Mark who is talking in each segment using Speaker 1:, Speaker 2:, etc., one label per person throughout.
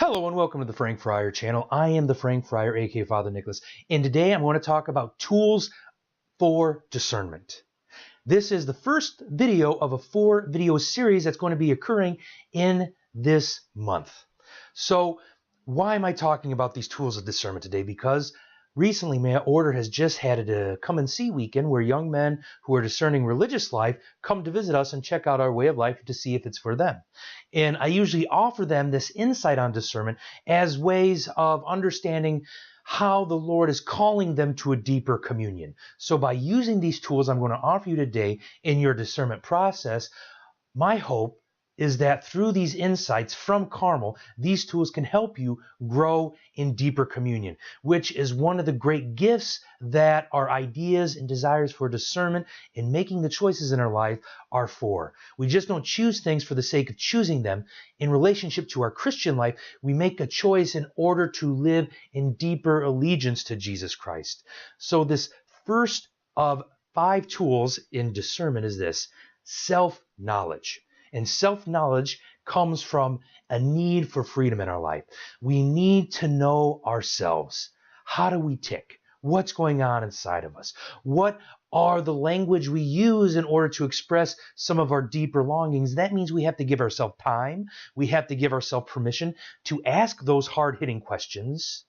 Speaker 1: Hello and welcome to the Frank Friar channel. I am the Frank Friar, aka Father Nicholas, and today I'm going to talk about tools for discernment. This is the first video of a 4-video series that's going to be occurring in this month. So why am I talking about these tools of discernment today? Because recently my order has just had a come and see weekend where young men who are discerning religious life come to visit us and check out our way of life to see if it's for them. And I usually offer them this insight on discernment as ways of understanding how the Lord is calling them to a deeper communion. So by using these tools I'm going to offer you today in your discernment process, my hope is that through these insights from Carmel, these tools can help you grow in deeper communion, which is one of the great gifts that our ideas and desires for discernment and making the choices in our life are for. We just don't choose things for the sake of choosing them. In relationship to our Christian life, we make a choice in order to live in deeper allegiance to Jesus Christ. So this first of 5 tools in discernment is this: self-knowledge. And self-knowledge comes from a need for freedom in our life. We need to know ourselves. How do we tick? What's going on inside of us? What are the language we use in order to express some of our deeper longings? That means we have to give ourselves time. We have to give ourselves permission to ask those hard-hitting questions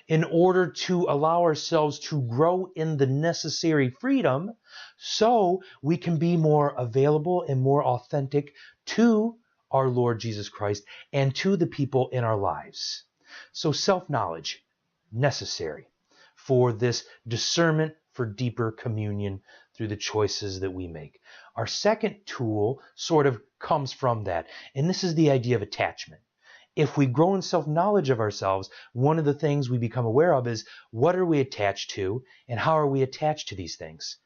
Speaker 1: in order to allow ourselves to grow in the necessary freedom so we can be more available and more authentic to our Lord Jesus Christ and to the people in our lives. So self-knowledge, necessary for this discernment for deeper communion through the choices that we make. Our second tool sort of comes from that, and this is the idea of attachment. If we grow in self-knowledge of ourselves, one of the things we become aware of is what are we attached to and how are we attached to these things?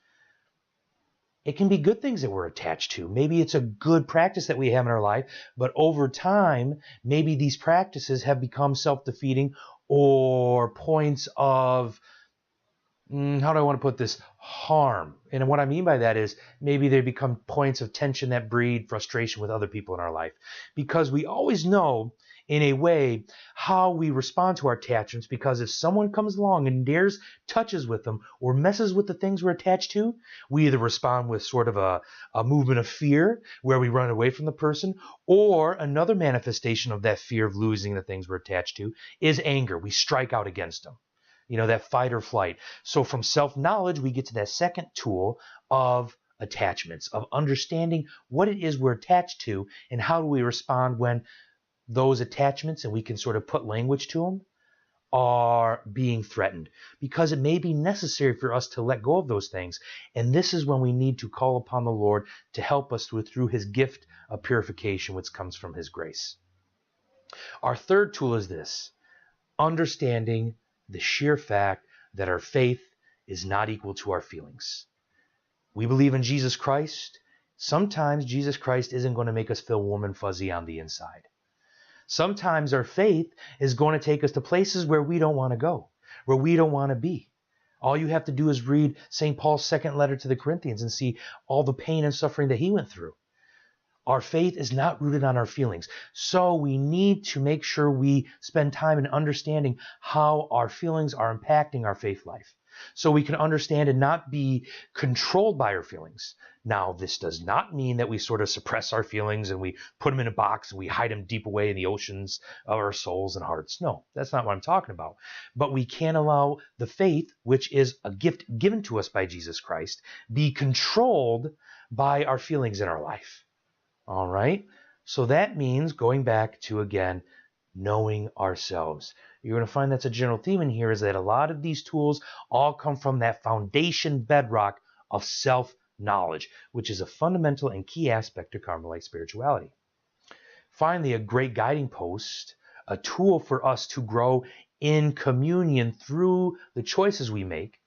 Speaker 1: It can be good things that we're attached to. Maybe it's a good practice that we have in our life, but over time, maybe these practices have become self-defeating or points of, how do I want to put this, harm. And what I mean by that is maybe they become points of tension that breed frustration with other people in our life. Because we always know in a way how we respond to our attachments, because if someone comes along and dares touches with them or messes with the things we're attached to, we either respond with sort of a movement of fear where we run away from the person, or another manifestation of that fear of losing the things we're attached to is anger. We strike out against them. You know, that fight or flight. So from self-knowledge, we get to that second tool of attachments, of understanding what it is we're attached to and how do we respond when those attachments, and we can sort of put language to them, are being threatened. Because it may be necessary for us to let go of those things. And this is when we need to call upon the Lord to help us through his gift of purification, which comes from his grace. Our third tool is this: understanding the sheer fact that our faith is not equal to our feelings. We believe in Jesus Christ. Sometimes Jesus Christ isn't going to make us feel warm and fuzzy on the inside. Sometimes our faith is going to take us to places where we don't want to go, where we don't want to be. All you have to do is read St. Paul's second letter to the Corinthians and see all the pain and suffering that he went through. Our faith is not rooted on our feelings. So we need to make sure we spend time in understanding how our feelings are impacting our faith life, so we can understand and not be controlled by our feelings. Now, this does not mean that we sort of suppress our feelings and we put them in a box and we hide them deep away in the oceans of our souls and hearts. No, that's not what I'm talking about. But we can allow the faith, which is a gift given to us by Jesus Christ, be controlled by our feelings in our life. All right? So that means going back to, again, knowing ourselves. You're going to find that's a general theme in here, is that a lot of these tools all come from that foundation bedrock of self-knowledge, which is a fundamental and key aspect to Carmelite spirituality. Finally, a great guiding post, a tool for us to grow in communion through the choices we make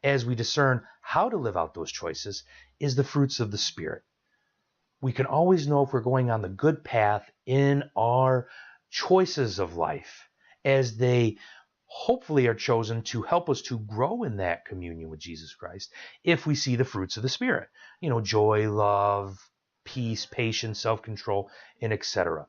Speaker 1: as we discern how to live out those choices, is the fruits of the Spirit. We can always know if we're going on the good path in our choices of life, as they hopefully are chosen to help us to grow in that communion with Jesus Christ, if we see the fruits of the Spirit. You know, joy, love, peace, patience, self-control, and etc.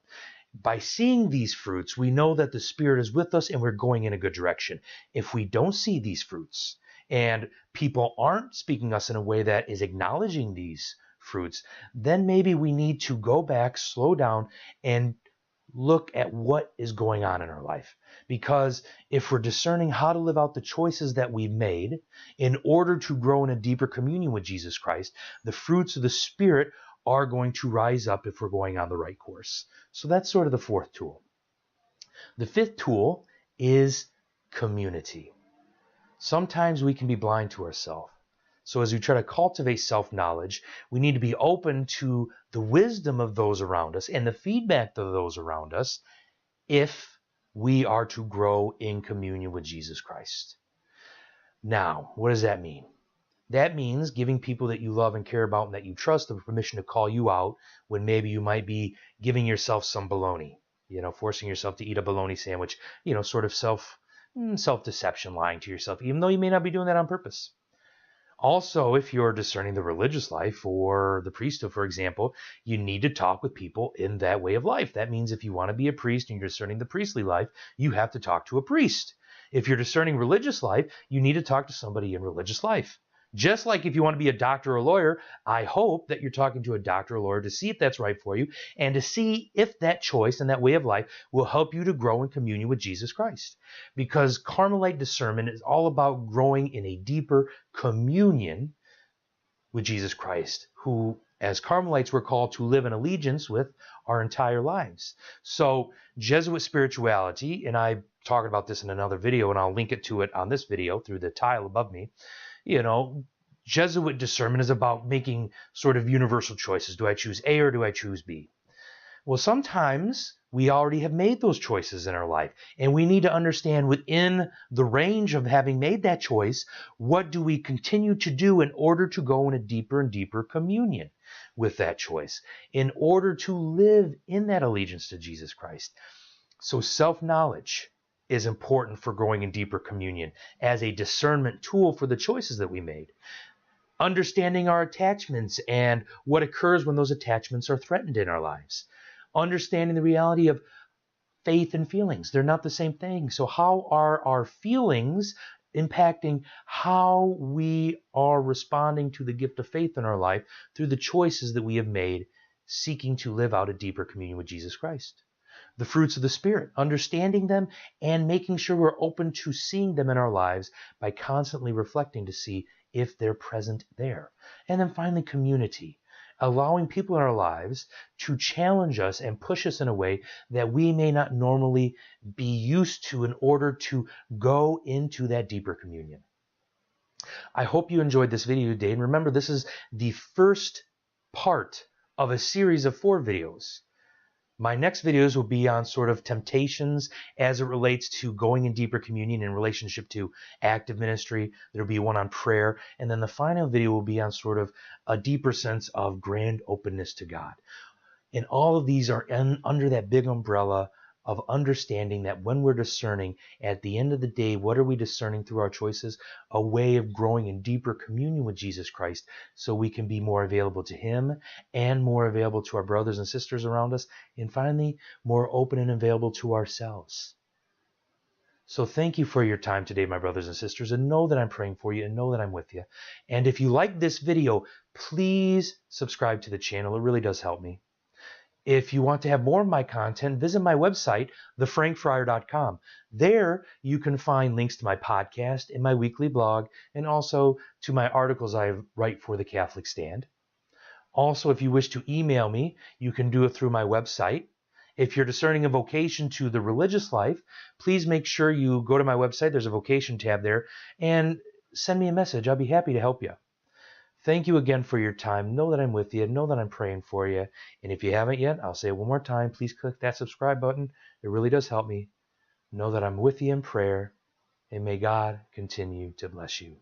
Speaker 1: By seeing these fruits, we know that the Spirit is with us and we're going in a good direction. If we don't see these fruits and people aren't speaking us in a way that is acknowledging these fruits, then maybe we need to go back, slow down, and look at what is going on in our life. Because if we're discerning how to live out the choices that we've made in order to grow in a deeper communion with Jesus Christ, the fruits of the Spirit are going to rise up if we're going on the right course. So that's sort of the fourth tool. The fifth tool is community. Sometimes we can be blind to ourselves. So as we try to cultivate self-knowledge, we need to be open to the wisdom of those around us and the feedback of those around us if we are to grow in communion with Jesus Christ. Now, what does that mean? That means giving people that you love and care about and that you trust the permission to call you out when maybe you might be giving yourself some baloney, forcing yourself to eat a bologna sandwich, sort of self-deception, lying to yourself, even though you may not be doing that on purpose. Also, if you're discerning the religious life or the priesthood, for example, you need to talk with people in that way of life. That means if you want to be a priest and you're discerning the priestly life, you have to talk to a priest. If you're discerning religious life, you need to talk to somebody in religious life. Just like if you want to be a doctor or a lawyer, I hope that you're talking to a doctor or lawyer to see if that's right for you and to see if that choice and that way of life will help you to grow in communion with Jesus Christ. Because Carmelite discernment is all about growing in a deeper communion with Jesus Christ, who, as Carmelites, we're called to live in allegiance with our entire lives. So Jesuit spirituality, and I talked about this in another video, and I'll link it to it on this video through the tile above me. Jesuit discernment is about making sort of universal choices. Do I choose A or do I choose B? Well, sometimes we already have made those choices in our life, and we need to understand within the range of having made that choice, what do we continue to do in order to go in a deeper and deeper communion with that choice, in order to live in that allegiance to Jesus Christ. So self-knowledge is important for growing in deeper communion as a discernment tool for the choices that we made. Understanding our attachments and what occurs when those attachments are threatened in our lives. Understanding the reality of faith and feelings. They're not the same thing. So how are our feelings impacting how we are responding to the gift of faith in our life through the choices that we have made, seeking to live out a deeper communion with Jesus Christ? The fruits of the Spirit, understanding them and making sure we're open to seeing them in our lives by constantly reflecting to see if they're present there. And then finally, community, allowing people in our lives to challenge us and push us in a way that we may not normally be used to in order to go into that deeper communion. I hope you enjoyed this video today. And remember, this is the first part of a series of 4 videos. My next videos will be on sort of temptations as it relates to going in deeper communion in relationship to active ministry. There will be one on prayer. And then the final video will be on sort of a deeper sense of grand openness to God. And all of these are under that big umbrella of understanding that when we're discerning, at the end of the day, what are we discerning through our choices? A way of growing in deeper communion with Jesus Christ so we can be more available to Him and more available to our brothers and sisters around us. And finally, more open and available to ourselves. So thank you for your time today, my brothers and sisters, and know that I'm praying for you and know that I'm with you. And if you like this video, please subscribe to the channel. It really does help me. If you want to have more of my content, visit my website, thefrankfriar.com. There you can find links to my podcast and my weekly blog, and also to my articles I write for the Catholic Stand. Also, if you wish to email me, you can do it through my website. If you're discerning a vocation to the religious life, please make sure you go to my website. There's a vocation tab there, and send me a message. I'll be happy to help you. Thank you again for your time. Know that I'm with you. Know that I'm praying for you. And if you haven't yet, I'll say it one more time. Please click that subscribe button. It really does help me. Know that I'm with you in prayer. And may God continue to bless you.